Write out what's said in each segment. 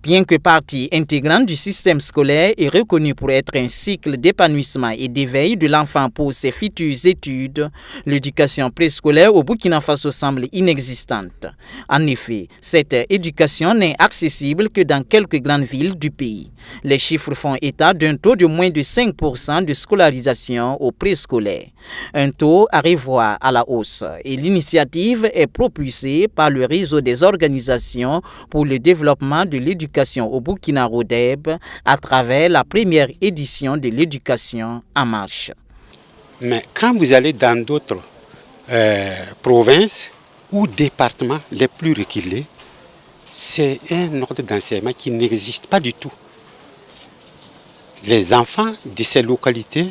Bien que partie intégrante du système scolaire et reconnue pour être un cycle d'épanouissement et d'éveil de l'enfant pour ses futures études, l'éducation préscolaire au Burkina Faso semble inexistante. En effet, cette éducation n'est accessible que dans quelques grandes villes du pays. Les chiffres font état d'un taux de moins de 5% de scolarisation au préscolaire. Un taux à revoir à la hausse, et l'initiative est propulsée par le réseau des organisations pour le développement de l'éducation au Burkina Rodeb à travers la première édition de l'éducation en marche. Mais quand vous allez dans d'autres provinces ou départements les plus reculés, c'est un ordre d'enseignement qui n'existe pas du tout. Les enfants de ces localités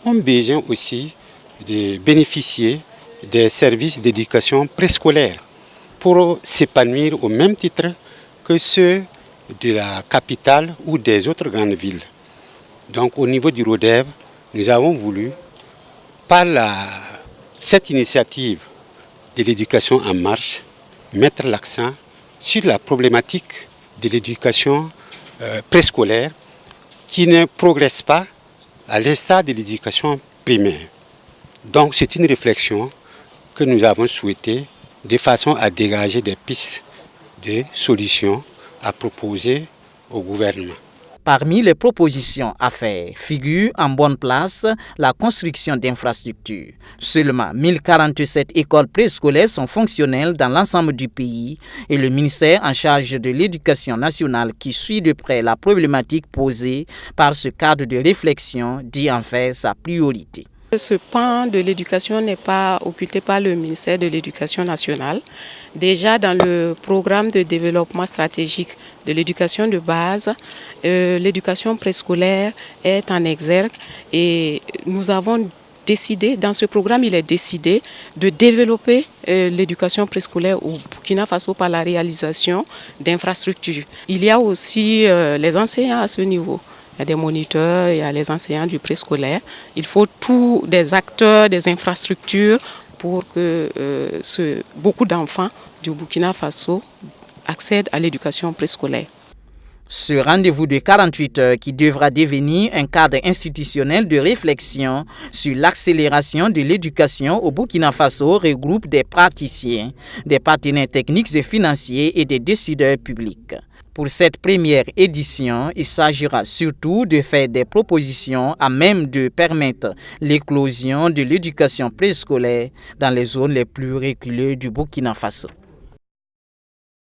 ont besoin aussi de bénéficier des services d'éducation préscolaire pour s'épanouir au même titre que ceux de la capitale ou des autres grandes villes. Donc au niveau du Rodeb, nous avons voulu, par cette initiative de l'éducation en marche, mettre l'accent sur la problématique de l'éducation préscolaire qui ne progresse pas à l'instar de l'éducation primaire. Donc c'est une réflexion que nous avons souhaité de façon à dégager des pistes de solutions à proposer au gouvernement. Parmi les propositions à faire figure en bonne place la construction d'infrastructures. Seulement 1047 écoles préscolaires sont fonctionnelles dans l'ensemble du pays et le ministère en charge de l'Éducation nationale qui suit de près la problématique posée par ce cadre de réflexion dit en faire sa priorité. Ce pan de l'éducation n'est pas occulté par le ministère de l'Éducation nationale. Déjà dans le programme de développement stratégique de l'éducation de base, l'éducation préscolaire est en exergue et nous avons décidé, dans ce programme, il est décidé de développer l'éducation préscolaire au Burkina Faso par la réalisation d'infrastructures. Il y a aussi les enseignants à ce niveau. Il y a des moniteurs, il y a les enseignants du préscolaire. Il faut tous des acteurs, des infrastructures pour que beaucoup d'enfants du Burkina Faso accèdent à l'éducation préscolaire. Ce rendez-vous de 48 heures qui devra devenir un cadre institutionnel de réflexion sur l'accélération de l'éducation au Burkina Faso regroupe des praticiens, des partenaires techniques et financiers et des décideurs publics. Pour cette première édition, il s'agira surtout de faire des propositions à même de permettre l'éclosion de l'éducation préscolaire dans les zones les plus reculées du Burkina Faso.